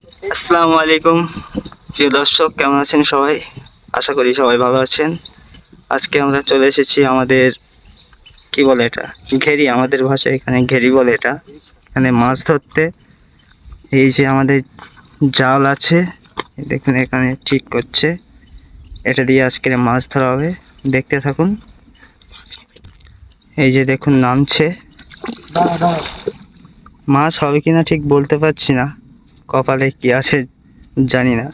আসসালামু আলাইকুম প্রিয় দর্শক, কেমন আছেন সবাই? আশা করি সবাই ভালো আছেন। আজকে আমরা চলে এসেছি আমাদের কি বলে এটা, ঘেরি, আমাদের ভাষায় এখানে ঘেরি বলে এটা। এখানে মাছ ধরতে। এই যে আমাদের জাল আছে, দেখুন এখানে ঠিক করছে। এটা দিয়ে আজকে মাছ ধরা হবে, দেখতে থাকুন। এই যে দেখুন নামছে। মাছ হবে কিনা ঠিক বলতে পারছি না, কপালে কি আছে জানি না।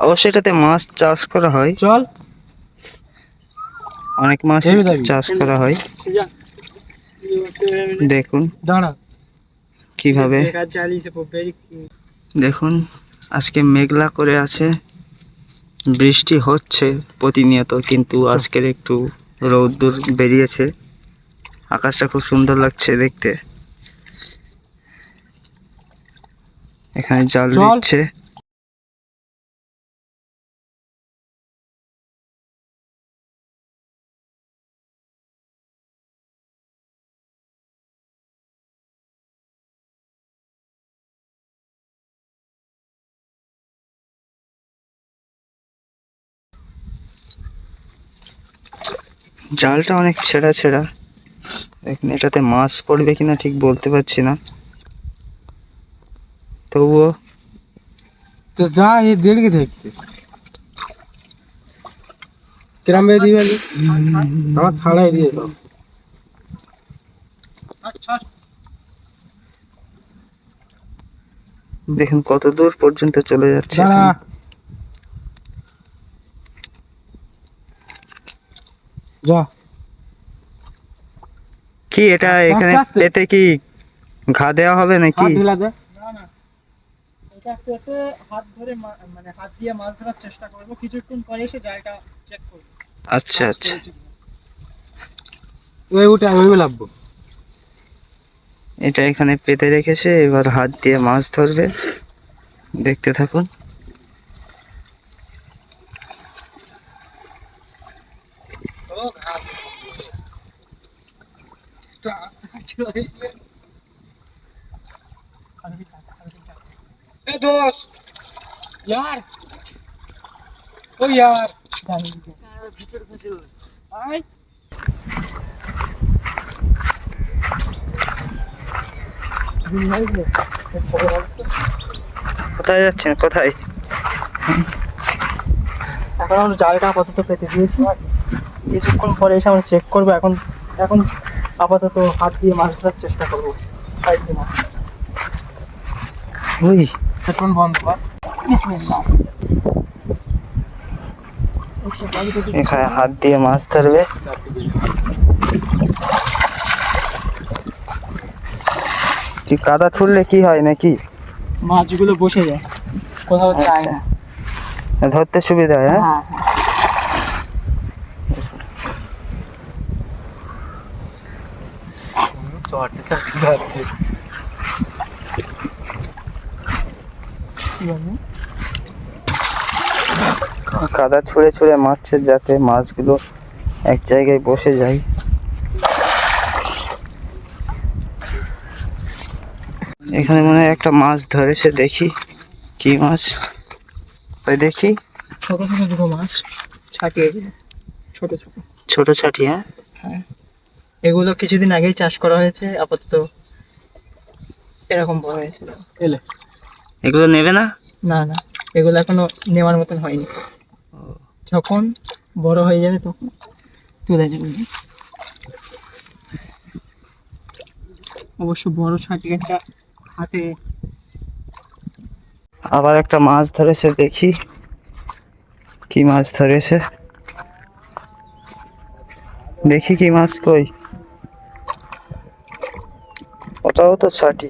অবশ্যই এটাতে মাছ চাষ করা হয়, চল অনেক মাছ চাষ করা হয়। দেখুন দাঁড়া কিভাবে, দেখুন আজকে মেঘলা করে আছে, বৃষ্টি হচ্ছে প্রতিনিয়ত, কিন্তু আজকের একটু রৌদ্র বেরিয়েছে। আকাশটা খুব সুন্দর লাগছে দেখতে। এখানে জাল দিচ্ছে। জালটা অনেক ছেঁড়া ছেঁড়া, দেখুন এটাতে মাছ পড়বে কিনা ঠিক বলতে পারছি না, তবুও তো যা এই দেখে দেখতে কিরাম দিয়ে দিবে আমার ছাড়াই দিয়ে দাও। দেখুন কত দূর পর্যন্ত চলে যাচ্ছে। দাঁড়া যা কি এটা এখানে আস্তে আস্তে। পেতে কি ঘা দেওয়া হবে নাকি? হাত ঢিলা দে। এটা পেতে হাত ধরে মানে হাত দিয়ে মাছ ধরার চেষ্টা করব, কিছুক্ষণ পরে এসে জায়গা চেক করব। আচ্ছা আচ্ছা, ওই উঠে আমি লাভবো। এটা এখানে পেতে রেখেছে, এবার হাত দিয়ে মাছ ধরবে, দেখতে থাকুন। ए दोस्त यार ओ यार ভিতর ভিতর आय কোথায় যাচ্ছেন, কোথায়? এখন আমরা জায়গা আপাতত পেতে দিয়েছি, কিছুক্ষণ পরে এসে আমরা চেক করবো। এখন এখন আপাতত হাত দিয়ে মাছ ধরার চেষ্টা করবো। তাই কিনা ওই हेडफोन बंद कर বিসমিল্লাহ। এখানে হাত দিয়ে মাছ ধরবে। কি কাদা ছুড়লে কি হয় নাকি? মাছগুলো বসে যায়, কোথাও যায় না। ধরতে সুবিধা হয়। হ্যাঁ, হ্যাঁ चढ़ते चढ़ते जाते কি বলবো? কাদা ছুঁড়ে ছুঁড়ে মারছে যাতে মাছগুলো এক জায়গায় বসে যায়। এখানে মনে হয় একটা মাছ ধরেছে, দেখি কি মাছ, ওই দেখি ছোট ছোট দুটো মাছ ছাটিয়ে দিল, ছোট ছোট। ছোট ছাটি। হ্যাঁ, হ্যাঁ, এগুলো কিছুদিন আগেই চাষ করা হয়েছে, আপাতত এরকম বড় হয়েছিল। एले এগুলো নেবে না? না না, এগুলো এখনো নেওয়ার মতন হয়নি। যখন বড় হয়ে যাবে তখন তুলে দেবে। অবশ্য বড় ছাটি একটা হাতে। আবার একটা মাছ ধরেছে, দেখি কি মাছ ধরেছে, দেখি কি মাছ, কই ওটাও তো ছাটি।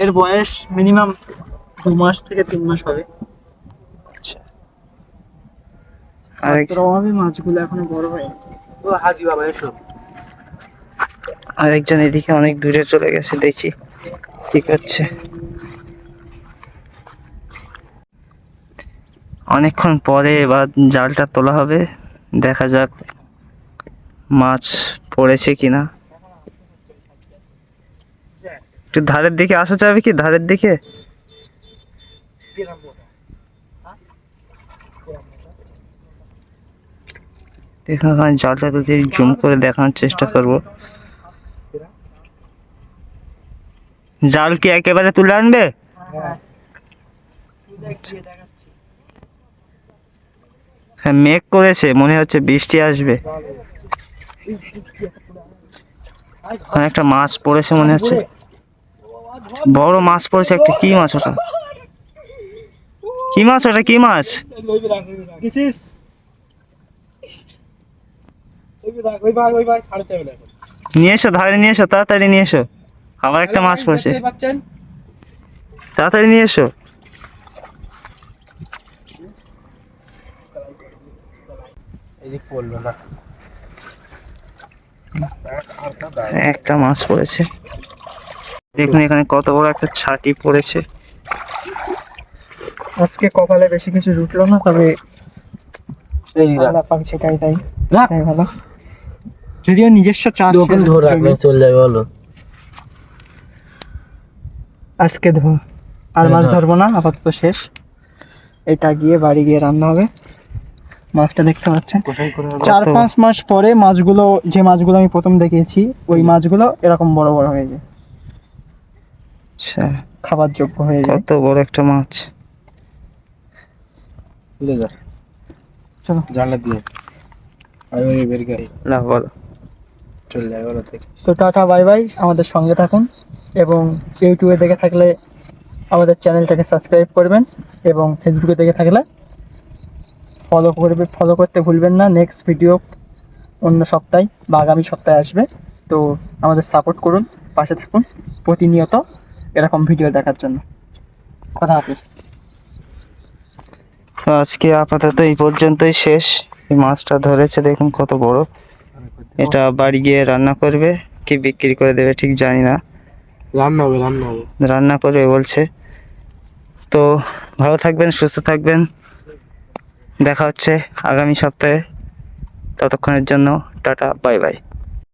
এর বয়স মিনিমাম 2 মাস থেকে 3 মাস হবে। আচ্ছা, খাদ্যের অভাবে মাছগুলো এখনো বড় হয়নি। ओ हाजी बाबा एसो আরেকজন এদিকে অনেক দূরে চলে গেছে, দেখি কি করছে। অনেকক্ষণ পরে এবার জালটা তোলা হবে, দেখা যাক মাছ পড়েছে কিনা। একটু একটু ধারের দিকে আসা যাবে কি, ধারের দিকে? দেখুন এখানে জালটা যদি জুম করে দেখানোর চেষ্টা করব। জাল কি একেবারে তুলে আনবে? হ্যাঁ, মেঘ করেছে, মনে হচ্ছে বৃষ্টি আসবে। ওখানে একটা মাছ পড়েছে মনে হচ্ছে, বড় মাছ পড়েছে একটা। কি মাছ ওটা? কি মাছ ওটা? কি মাছ? নিয়ে এসো, ধারে নিয়ে এসো, তাড়াতাড়ি নিয়ে এসো। আবার একটা মাছ পড়েছে, তাড়াতাড়ি নিয়ে এসো। একটা মাছ পড়েছে। দেখুন এখানে কত বড় একটা ছাটি পড়েছে। আজকে কপালে বেশি কিছু জুটলো না, তবে আল্লাহ পাক সেটাই তাই তাই ভালো। যদিও নিজস্ব চাষ চলে যাবে বলো। আজকে আর মাছ ধরবো না, আপাতত শেষ। এটা গিয়ে বাড়ি গিয়ে রান্না হবে। মাছটা দেখতে পাচ্ছেন, 4-5 মাস পরে মাছগুলো, যে মাছগুলো আমি প্রথম দেখিয়েছি, ওই মাছগুলো এরকম বড় বড় হয়ে যায়, আচ্ছা, খাবার যোগ্য হয়ে যায়। কত বড় একটা মাছ। চলো জানলা দিয়ে আমি বের করে না বলো। চলে যাবে বলো থেকে। তো টাটা বাই বাই, আমাদের সঙ্গে থাকুন এবং ইউটিউবে দেখে থাকলে আমাদের চ্যানেলটাকে সাবস্ক্রাইব করবেন এবং ফেসবুকে দেখে থাকলে ফলো করতে ভুলবেন না। নেক্সট ভিডিও অন্য সপ্তাহে বা আগামী সপ্তাহে আসবে, তো আমাদের সাপোর্ট করুন, পাশে থাকুন প্রতিনিয়ত এরকম ভিডিও দেখার জন্য। কথা হাফেজ। তো আজকে আপাতত এই পর্যন্তই শেষ। এই মাছটা ধরেছে দেখুন কত বড়। এটা বাড়ি গিয়ে রান্না করবে কি বিক্রি করে দেবে ঠিক জানি না, রান্না হবে, রান্না হবে। রান্না করবে বলছে। তো ভালো থাকবেন, সুস্থ থাকবেন, দেখা হচ্ছে আগামী সপ্তাহে। ততক্ষণের জন্য টাটা বাই বাই।